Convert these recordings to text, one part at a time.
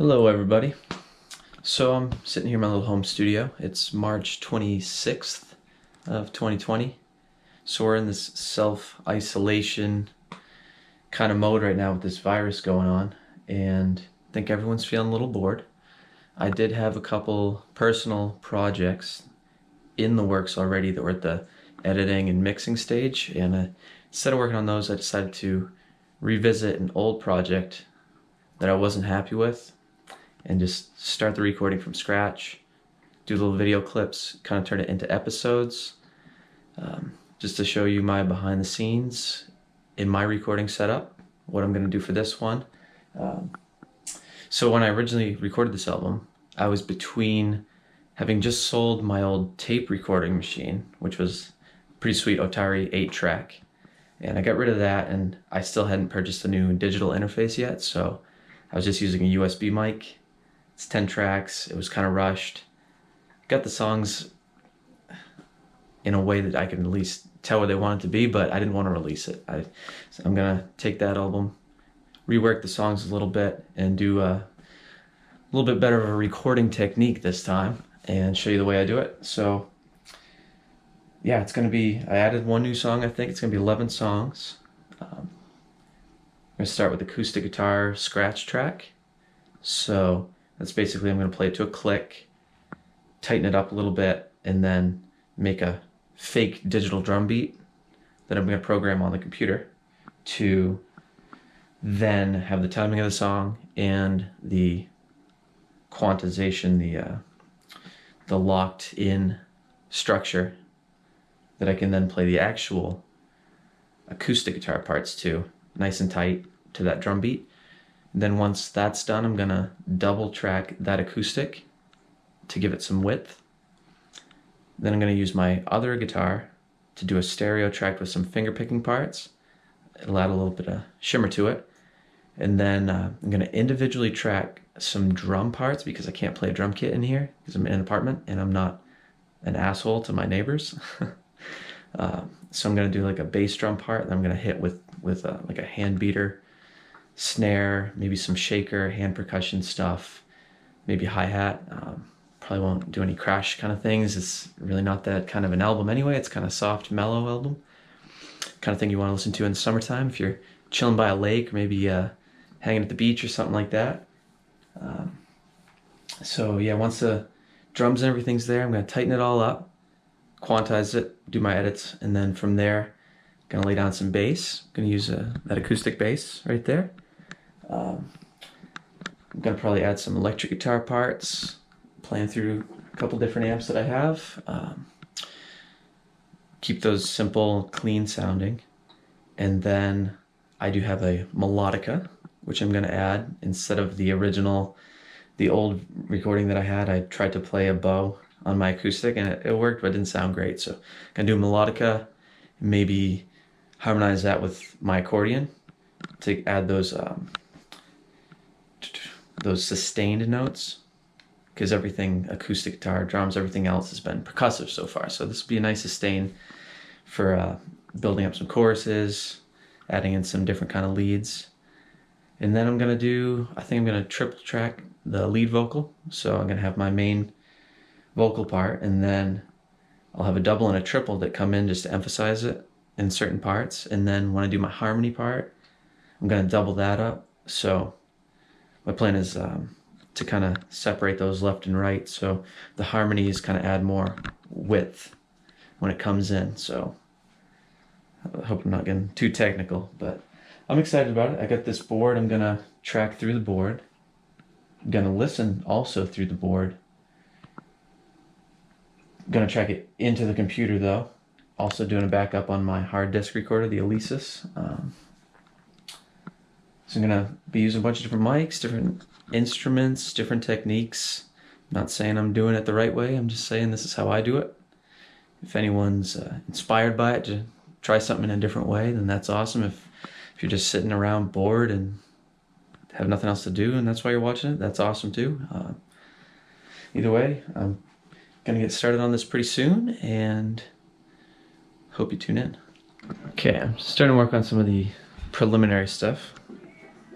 Hello everybody. So I'm sitting here in my little home studio. It's March 26th of 2020. So we're in this self-isolation kind of mode right now with this virus going on, and I think everyone's feeling a little bored. I did have a couple personal projects in the works already that were at the editing and mixing stage, and instead of working on those, I decided to revisit an old project that I wasn't happy with and just start the recording from scratch, do little video clips, kind of turn it into episodes, just to show you my behind the scenes in my recording setup, what I'm going to do for this one. So when I originally recorded this album, I was between having just sold my old tape recording machine, which was a pretty sweet Otari 8-track, and I got rid of that, and I still hadn't purchased a new digital interface yet, so I was just using a USB mic. It's 10 tracks, it was kind of rushed. Got the songs in a way that I can at least tell where they want it to be, but I didn't want to release it. So I'm gonna take that album, rework the songs a little bit, and do a little bit better of a recording technique this time, and show you the way I do it. So yeah, it's gonna be, I added one new song, I think. It's gonna be 11 songs. I'm gonna start with acoustic guitar scratch track. So that's basically, I'm going to play it to a click, tighten it up a little bit, and then make a fake digital drum beat that I'm going to program on the computer to then have the timing of the song and the quantization, the locked in structure that I can then play the actual acoustic guitar parts to, nice and tight to that drum beat. Then once that's done, I'm gonna double track that acoustic to give it some width. Then I'm gonna use my other guitar to do a stereo track with some finger picking parts. It'll add a little bit of shimmer to it. And then I'm gonna individually track some drum parts because I can't play a drum kit in here because I'm in an apartment and I'm not an asshole to my neighbors. So I'm gonna do like a bass drum part that I'm gonna hit with like a hand beater, snare, maybe some shaker, hand percussion stuff, maybe hi-hat. Probably won't do any crash kind of things. It's really not that kind of an album anyway. It's kind of soft, mellow album. Kind of thing you want to listen to in the summertime if you're chilling by a lake or maybe hanging at the beach or something like that. So yeah, once the drums and everything's there, I'm going to tighten it all up, quantize it, do my edits, and then from there, I'm going to lay down some bass. I'm going to use that acoustic bass right there. I'm going to probably add some electric guitar parts, playing through a couple different amps that I have. Keep those simple, clean sounding. And then I do have a melodica, which I'm going to add instead of the old recording that I had. I tried to play a bow on my acoustic and it worked, but it didn't sound great. So I'm going to do a melodica, maybe harmonize that with my accordion to add those sustained notes, because everything, acoustic guitar, drums, everything else has been percussive so far. So this will be a nice sustain for building up some choruses, adding in some different kind of leads. And then I think I'm gonna triple track the lead vocal. So I'm gonna have my main vocal part, and then I'll have a double and a triple that come in just to emphasize it in certain parts. And then when I do my harmony part, I'm gonna double that up. So my plan is to kind of separate those left and right, so the harmonies kind of add more width when it comes in. So I hope I'm not getting too technical, but I'm excited about it. I got this board. I'm gonna track through the board. I'm gonna listen also through the board. I'm gonna track it into the computer though. Also doing a backup on my hard disk recorder, the Alesis. So I'm gonna be using a bunch of different mics, different instruments, different techniques. I'm not saying I'm doing it the right way, I'm just saying this is how I do it. If anyone's inspired by it to try something in a different way, then that's awesome. If you're just sitting around bored and have nothing else to do and that's why you're watching it, that's awesome too. Either way, I'm gonna get started on this pretty soon and hope you tune in. Okay, I'm starting to work on some of the preliminary stuff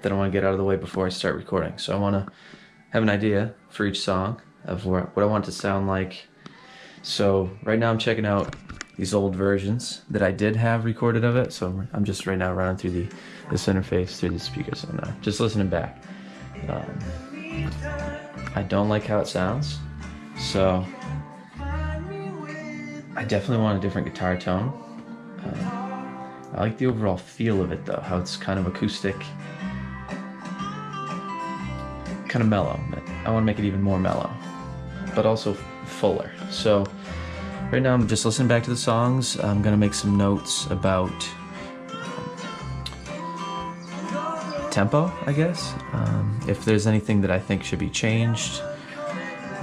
that I want to get out of the way before I start recording. So I want to have an idea for each song of what I want it to sound like. So right now I'm checking out these old versions that I did have recorded of it. So I'm just right now running through this interface through the speakers and just listening back. I don't like how it sounds, so I definitely want a different guitar tone. I like the overall feel of it though, how it's kind of acoustic, kind of mellow. I want to make it even more mellow, but also fuller. So right now I'm just listening back to the songs. I'm gonna make some notes about tempo, I guess. If there's anything that I think should be changed,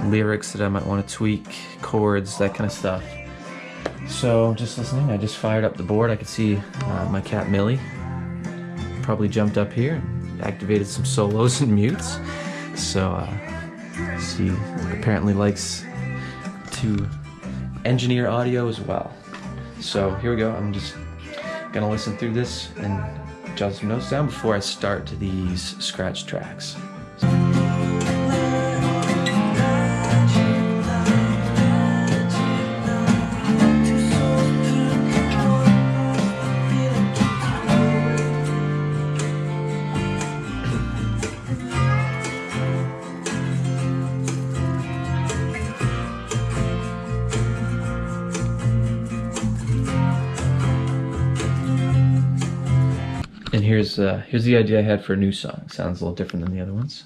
lyrics that I might want to tweak, chords, that kind of stuff. So just listening, I just fired up the board. I could see my cat Millie probably jumped up here and activated some solos and mutes. So she apparently likes to engineer audio as well. So here we go. I'm just gonna listen through this and jot some notes down before I start to these scratch tracks. And here's the idea I had for a new song. It sounds a little different than the other ones.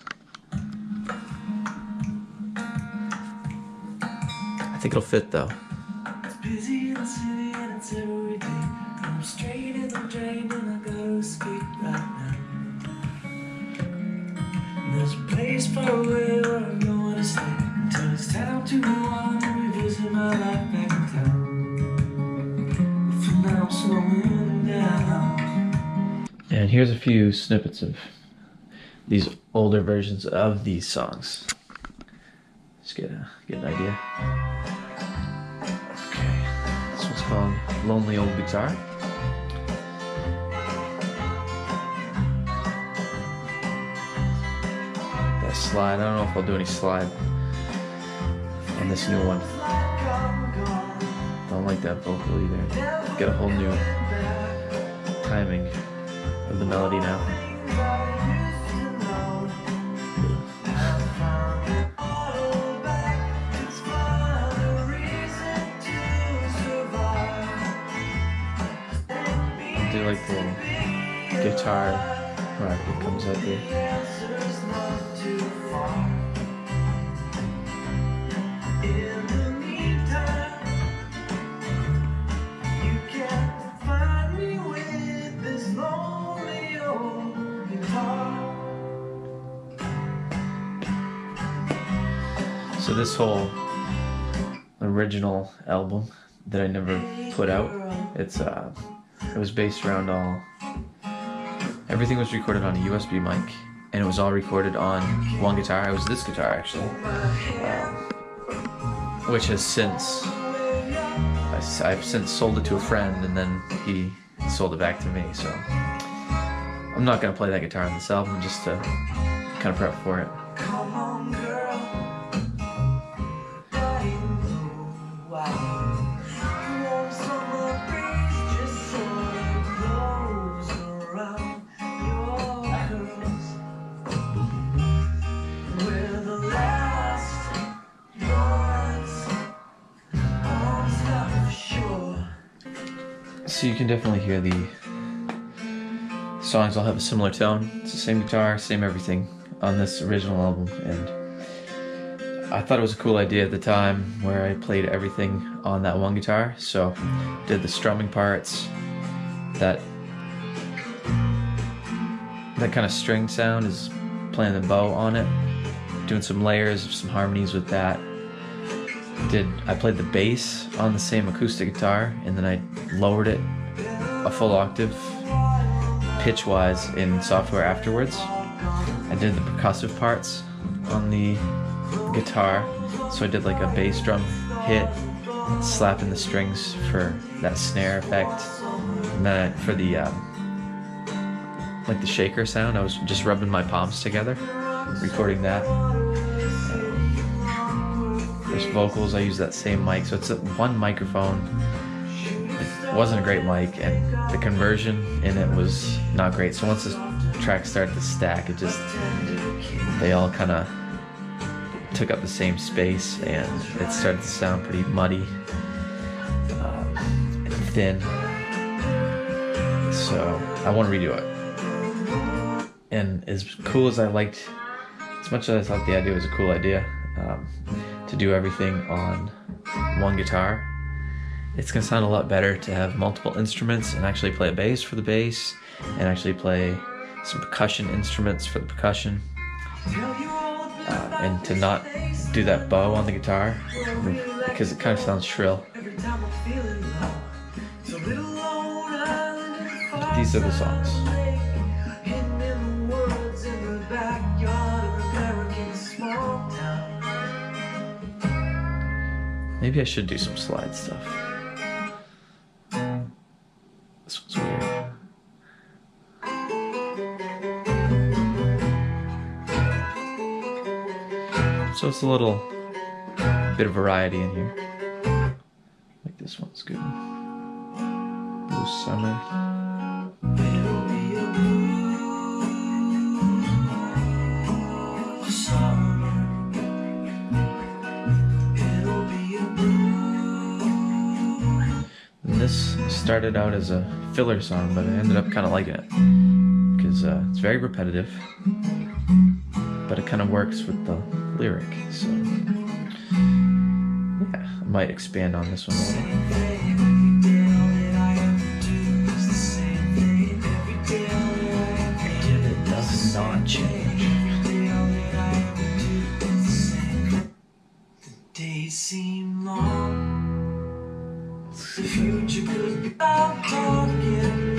I think it'll fit though. There's a place far away where I'm going to stay until it's time to go on and revisit my life back in town. But for now I'm slowing down. And here's a few snippets of these older versions of these songs. Just get an idea. Okay, this one's called Lonely Old Guitar. That slide, I don't know if I'll do any slide on this new one. Don't like that vocal either. Get a whole new timing of the melody now. I do like the guitar part that comes up here. So this whole original album that I never put out, it was based around everything was recorded on a USB mic, and it was all recorded on one guitar. It was this guitar actually, which has since, I've since sold it to a friend, and then he sold it back to me. So I'm not gonna play that guitar on this album, just to kind of prep for it. So you can definitely hear the songs all have a similar tone. It's the same guitar, same everything on this original album, and I thought it was a cool idea at the time where I played everything on that one guitar. So did the strumming parts, that kind of string sound is playing the bow on it, doing some layers, some harmonies with that. I played the bass on the same acoustic guitar, and then I lowered it a full octave pitch-wise in software afterwards. I did the percussive parts on the guitar, so I did like a bass drum hit, slapping the strings for that snare effect, and then for the like the shaker sound, I was just rubbing my palms together, recording that. There's vocals, I use that same mic, so it's one microphone. It wasn't a great mic, and the conversion in it was not great. So once the tracks started to stack, they all kind of took up the same space, and it started to sound pretty muddy and thin. So I want to redo it. And as cool as I liked, as much as I thought the idea was a cool idea, to do everything on one guitar, it's gonna sound a lot better to have multiple instruments and actually play a bass for the bass and actually play some percussion instruments for the percussion, and to not do that bow on the guitar because it kind of sounds shrill. These are the songs. Maybe I should do some slide stuff. This one's weird. So it's a little bit of variety in here. Like this one's good. Blue Summer. This started out as a filler song, but I ended up kind of liking it because it's very repetitive, but it kind of works with the lyric. So yeah, I might expand on this one a little. And it does not change. The days seem long. The future could be out talking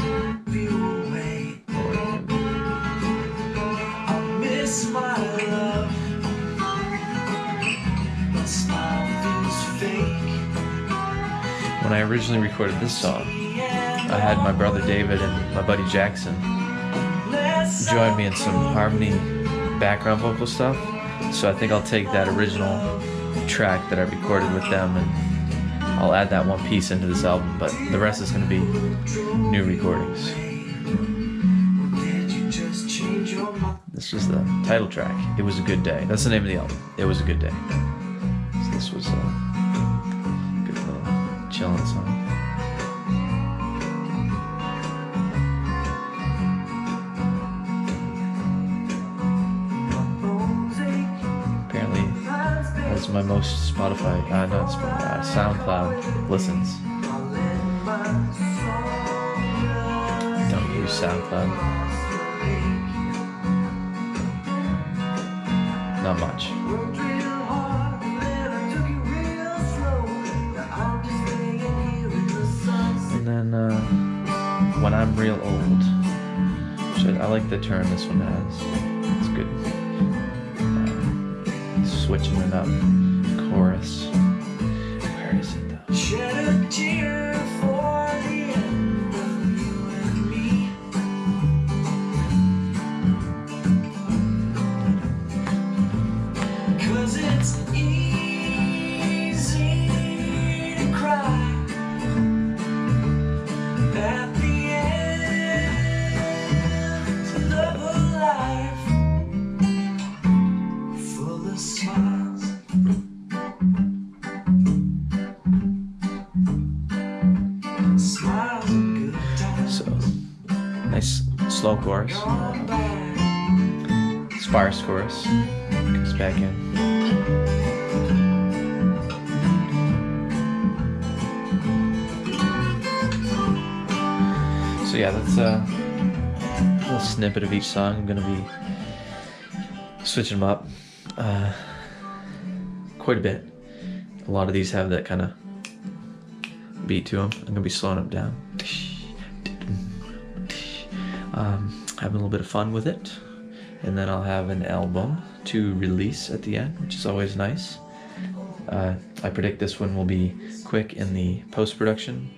you away. I miss my love. My smile feels fake. When I originally recorded this song, I had my brother David and my buddy Jackson join me in some harmony background vocal stuff. So I think I'll take that original track that I recorded with them and I'll add that one piece into this album, but the rest is going to be new recordings. This was the title track, It Was a Good Day. That's the name of the album, It Was a Good Day. So this was a good little chillin' song. Apparently, that's my most SoundCloud listens. Don't use SoundCloud. Not much. And then when I'm real old, which I like the term this one has. It's good. Switching it up. Chorus. Where is it though? Shed a tear for the end of you and me. 'Cause it's easy to cry at the end of a life full of smiles. So, nice slow chorus, sparse chorus, comes back in. So yeah, that's a little snippet of each song. I'm going to be switching them up quite a bit. A lot of these have that kind of beat to them. I'm going to be slowing them down. Having a little bit of fun with it, and then I'll have an album to release at the end, which is always nice. I predict this one will be quick in the post-production,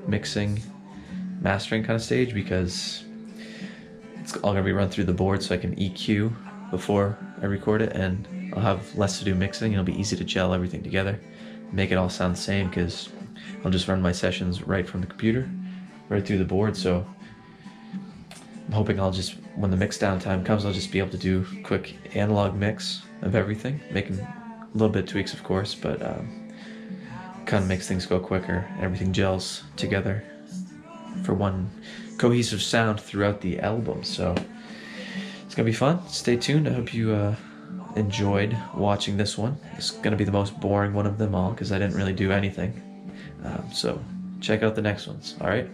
mixing, mastering kind of stage, because it's all going to be run through the board so I can EQ before I record it, and I'll have less to do mixing. It'll be easy to gel everything together, make it all sound the same, because I'll just run my sessions right from the computer, right through the board. So I'm hoping I'll just, when the mix down time comes, I'll just be able to do quick analog mix of everything, making a little bit of tweaks, of course, but kind of makes things go quicker. Everything gels together for one cohesive sound throughout the album. So it's gonna be fun. Stay tuned. I hope you enjoyed watching this one. It's gonna be the most boring one of them all because I didn't really do anything. So check out the next ones. All right.